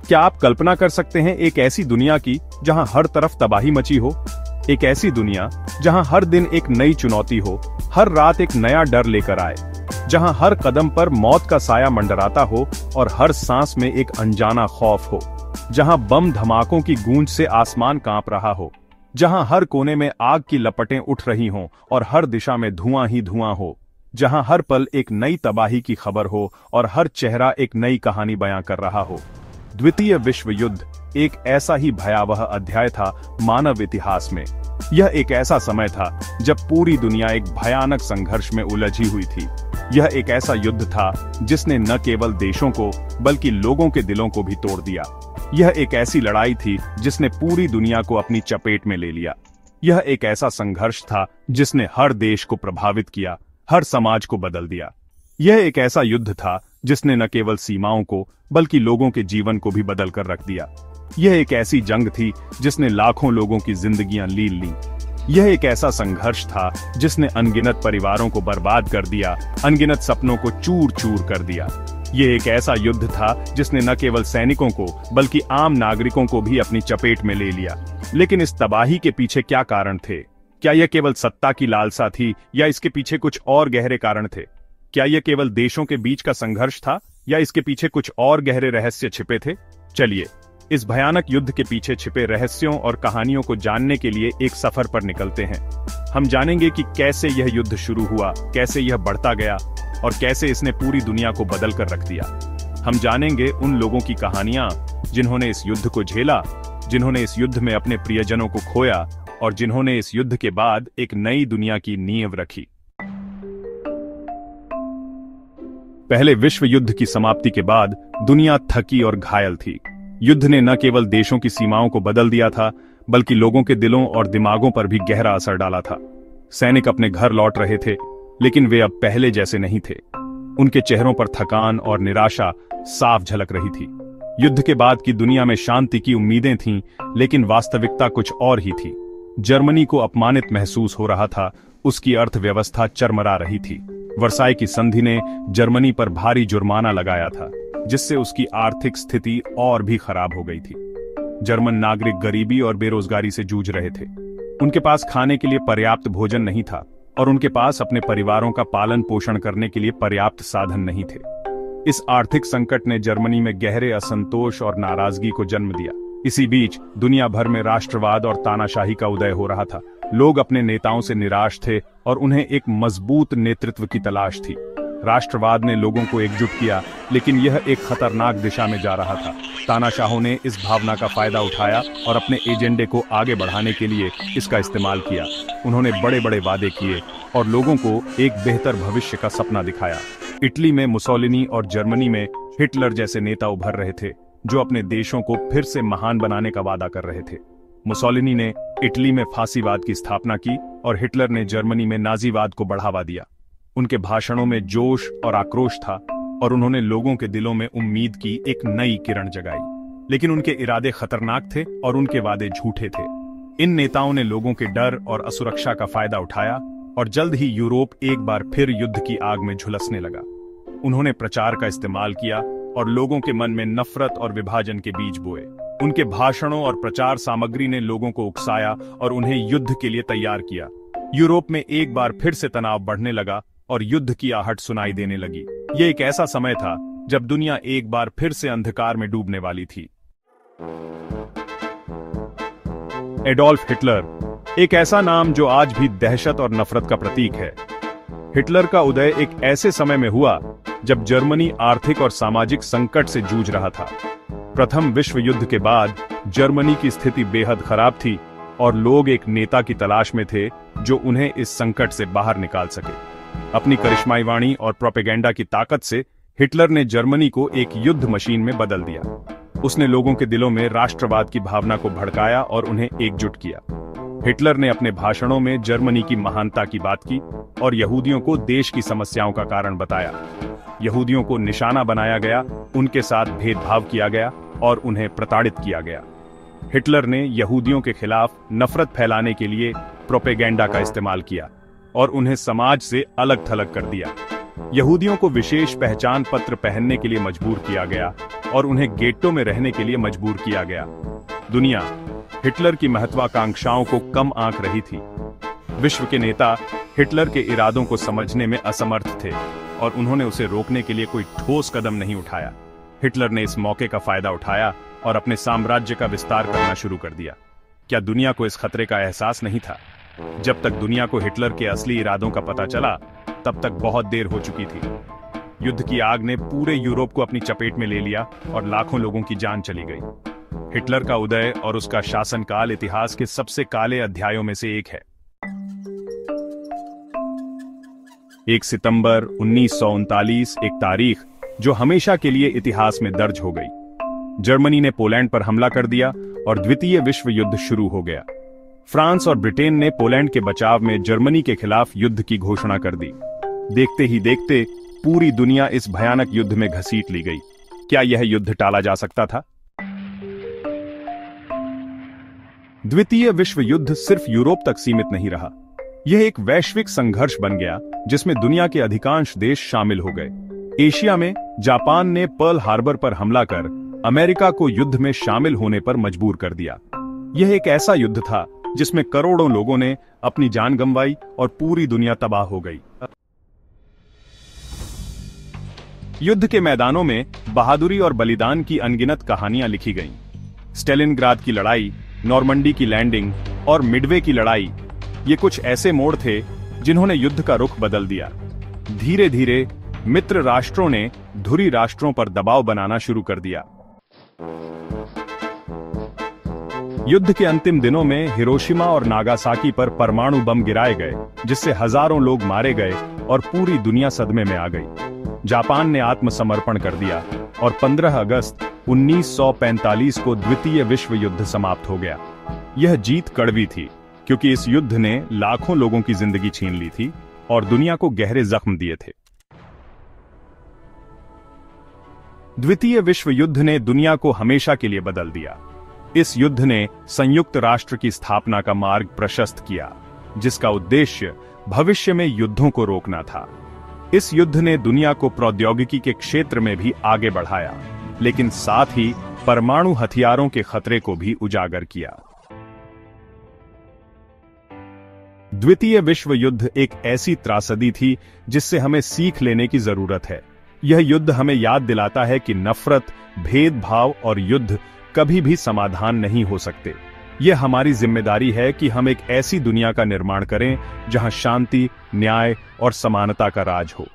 क्या आप कल्पना कर सकते हैं एक ऐसी दुनिया की जहां हर तरफ तबाही मची हो? एक ऐसी दुनिया जहां हर दिन एक नई चुनौती हो, हर रात एक नया डर लेकर आए, जहां हर कदम पर मौत का साया मंडराता हो और हर सांस में एक अनजाना खौफ हो, जहां बम धमाकों की गूंज से आसमान कांप रहा हो, जहां हर कोने में आग की लपटें उठ रही हों और हर दिशा में धुआं ही धुआं हो, जहां हर पल एक नई तबाही की खबर हो और हर चेहरा एक नई कहानी बयां कर रहा हो। द्वितीय विश्व युद्ध एक ऐसा ही भयावह अध्याय था मानव इतिहास में। यह एक ऐसा समय था जब पूरी दुनिया एक भयानक संघर्ष में उलझी हुई थी। यह एक ऐसा युद्ध था जिसने न केवल देशों को बल्कि लोगों के दिलों को भी तोड़ दिया। यह एक ऐसी लड़ाई थी जिसने पूरी दुनिया को अपनी चपेट में ले लिया। यह एक ऐसा संघर्ष था जिसने हर देश को प्रभावित किया, हर समाज को बदल दिया। यह एक ऐसा युद्ध था जिसने न केवल सीमाओं को बल्कि लोगों के जीवन को भी बदल कर रख दिया। यह एक ऐसी जंग थी जिसने लाखों लोगों की जिंदगियां लील लीं। यह एक ऐसा संघर्ष था जिसने अनगिनत परिवारों को बर्बाद कर दिया, अनगिनत सपनों को चूर चूर कर दिया। यह एक ऐसा युद्ध था जिसने न केवल सैनिकों को बल्कि आम नागरिकों को भी अपनी चपेट में ले लिया। लेकिन इस तबाही के पीछे क्या कारण थे? क्या यह केवल सत्ता की लालसा थी या इसके पीछे कुछ और गहरे कारण थे? क्या यह केवल देशों के बीच का संघर्ष था या इसके पीछे कुछ और गहरे रहस्य छिपे थे? चलिए इस भयानक युद्ध के पीछे छिपे रहस्यों और कहानियों को जानने के लिए एक सफर पर निकलते हैं। हम जानेंगे कि कैसे यह युद्ध शुरू हुआ, कैसे यह बढ़ता गया और कैसे इसने पूरी दुनिया को बदल कर रख दिया। हम जानेंगे उन लोगों की कहानियां जिन्होंने इस युद्ध को झेला, जिन्होंने इस युद्ध में अपने प्रियजनों को खोया और जिन्होंने इस युद्ध के बाद एक नई दुनिया की नींव रखी। पहले विश्व युद्ध की समाप्ति के बाद दुनिया थकी और घायल थी। युद्ध ने न केवल देशों की सीमाओं को बदल दिया था बल्कि लोगों के दिलों और दिमागों पर भी गहरा असर डाला था। सैनिक अपने घर लौट रहे थे, लेकिन वे अब पहले जैसे नहीं थे। उनके चेहरों पर थकान और निराशा साफ झलक रही थी। युद्ध के बाद की दुनिया में शांति की उम्मीदें थीं, लेकिन वास्तविकता कुछ और ही थी। जर्मनी को अपमानित महसूस हो रहा था, उसकी अर्थव्यवस्था चरमरा रही थी। वर्साई की संधि ने जर्मनी पर भारी जुर्माना लगाया था, जिससे उसकी आर्थिक स्थिति और भी खराब हो गई थी। जर्मन नागरिक गरीबी और बेरोजगारी से जूझ रहे थे। उनके पास खाने के लिए पर्याप्त भोजन नहीं था और उनके पास अपने परिवारों का पालन पोषण करने के लिए पर्याप्त साधन नहीं थे। इस आर्थिक संकट ने जर्मनी में गहरे असंतोष और नाराजगी को जन्म दिया। इसी बीच दुनिया भर में राष्ट्रवाद और तानाशाही का उदय हो रहा था। लोग अपने नेताओं से निराश थे और उन्हें एक मजबूत नेतृत्व की तलाश थी। राष्ट्रवाद ने लोगों को एकजुट किया, लेकिन यह एक खतरनाक दिशा में जा रहा था। तानाशाहों ने इस भावना का फायदा उठाया और अपने एजेंडे को आगे बढ़ाने के लिए इसका इस्तेमाल किया। उन्होंने बड़े बड़े वादे किए और लोगों को एक बेहतर भविष्य का सपना दिखाया। इटली में मुसोलिनी और जर्मनी में हिटलर जैसे नेता उभर रहे थे, जो अपने देशों को फिर से महान बनाने का वादा कर रहे थे। मुसोलिनी ने इटली में फांसीवाद की स्थापना की और हिटलर ने जर्मनी में नाजीवाद को बढ़ावा दिया। उनके भाषणों में जोश और आक्रोश था और उन्होंने लोगों के दिलों में उम्मीद की एक नई किरण जगाई। लेकिन उनके इरादे खतरनाक थे और उनके वादे झूठे थे। इन नेताओं ने लोगों के डर और असुरक्षा का फायदा उठाया और जल्द ही यूरोप एक बार फिर युद्ध की आग में झुलसने लगा। उन्होंने प्रचार का इस्तेमाल किया और लोगों के मन में नफरत और विभाजन के बीज बोए। उनके भाषणों और प्रचार सामग्री ने लोगों को उकसाया और उन्हें युद्ध के लिए तैयार किया। यूरोप में एक बार फिर से तनाव बढ़ने लगा और युद्ध की आहट सुनाई देने लगी। यह एक ऐसा समय था जब दुनिया एक बार फिर से अंधकार में डूबने वाली थी। एडोल्फ हिटलर, एक ऐसा नाम जो आज भी दहशत और नफरत का प्रतीक है। हिटलर का उदय एक ऐसे समय में हुआ जब जर्मनी आर्थिक और सामाजिक संकट से जूझ रहा था। प्रथम विश्व युद्ध के बाद जर्मनी की स्थिति बेहद खराब थी और लोग एक नेता की तलाश में थे जो उन्हें इस संकट से बाहर निकाल सके। अपनी करिश्माई वाणी और प्रोपेगेंडा की ताकत से हिटलर ने जर्मनी को एक युद्ध मशीन में बदल दिया। उसने लोगों के दिलों में राष्ट्रवाद की भावना को भड़काया और उन्हें एकजुट किया। हिटलर ने अपने भाषणों में जर्मनी की महानता की बात की और यहूदियों को देश की समस्याओं का कारण बताया। यहूदियों को निशाना बनाया गया, उनके साथ भेदभाव किया गया और उन्हें प्रताड़ित किया गया। हिटलर ने यहूदियों के खिलाफ नफरत फैलाने के लिए प्रोपेगेंडा का इस्तेमाल किया और उन्हें समाज से अलग थलग कर दिया। यहूदियों को विशेष पहचान पत्र पहनने के लिए मजबूर किया गया और उन्हें गेट्टो में रहने के लिए मजबूर किया गया। दुनिया हिटलर की महत्वाकांक्षाओं को कम आंक रही थी। विश्व के नेता हिटलर के इरादों को समझने में असमर्थ थे और उन्होंने उसे रोकने के लिए कोई ठोस कदम नहीं उठाया। हिटलर ने इस मौके का फायदा उठाया और अपने साम्राज्य का विस्तार करना शुरू कर दिया। क्या दुनिया को इस खतरे का एहसास नहीं था? जब तक दुनिया को हिटलर के असली इरादों का पता चला, तब तक बहुत देर हो चुकी थी। युद्ध की आग ने पूरे यूरोप को अपनी चपेट में ले लिया और लाखों लोगों की जान चली गई। हिटलर का उदय और उसका शासनकाल इतिहास के सबसे काले अध्यायों में से एक है। 1 सितंबर 1939 एक तारीख जो हमेशा के लिए इतिहास में दर्ज हो गई। जर्मनी ने पोलैंड पर हमला कर दिया और द्वितीय विश्व युद्ध शुरू हो गया। फ्रांस और ब्रिटेन ने पोलैंड के बचाव में जर्मनी के खिलाफ युद्ध की घोषणा कर दी। देखते ही देखते पूरी दुनिया इस भयानक युद्ध में घसीट ली गई। क्या यह युद्ध टाला जा सकता था? द्वितीय विश्व युद्ध सिर्फ यूरोप तक सीमित नहीं रहा। यह एक वैश्विक संघर्ष बन गया जिसमें दुनिया के अधिकांश देश शामिल हो गए। एशिया में जापान ने पर्ल हार्बर पर हमला कर अमेरिका को युद्ध में शामिल होने पर मजबूर कर दिया। यह एक ऐसा युद्ध था जिसमें करोड़ों लोगों ने अपनी जान गंवाई और पूरी दुनिया तबाह हो गई। युद्ध के मैदानों में बहादुरी और बलिदान की अनगिनत कहानियां लिखी गईं। स्टेलिनग्राद की लड़ाई, नॉर्मंडी की लैंडिंग और मिडवे की लड़ाई, ये कुछ ऐसे मोड़ थे जिन्होंने युद्ध का रुख बदल दिया। धीरे धीरे मित्र राष्ट्रों ने धुरी राष्ट्रों पर दबाव बनाना शुरू कर दिया। युद्ध के अंतिम दिनों में हिरोशिमा और नागासाकी पर परमाणु बम गिराए गए, जिससे हजारों लोग मारे गए और पूरी दुनिया सदमे में आ गई। जापान ने आत्मसमर्पण कर दिया और 15 अगस्त 1945 को द्वितीय विश्व युद्ध समाप्त हो गया। यह जीत कड़वी थी क्योंकि इस युद्ध ने लाखों लोगों की जिंदगी छीन ली थी और दुनिया को गहरे जख्म दिए थे। द्वितीय विश्व युद्ध ने दुनिया को हमेशा के लिए बदल दिया। इस युद्ध ने संयुक्त राष्ट्र की स्थापना का मार्ग प्रशस्त किया, जिसका उद्देश्य भविष्य में युद्धों को रोकना था। इस युद्ध ने दुनिया को प्रौद्योगिकी के क्षेत्र में भी आगे बढ़ाया, लेकिन साथ ही परमाणु हथियारों के खतरे को भी उजागर किया। द्वितीय विश्व युद्ध एक ऐसी त्रासदी थी जिससे हमें सीख लेने की जरूरत है। यह युद्ध हमें याद दिलाता है कि नफरत, भेदभाव और युद्ध कभी भी समाधान नहीं हो सकते। यह हमारी जिम्मेदारी है कि हम एक ऐसी दुनिया का निर्माण करें जहां शांति, न्याय और समानता का राज हो।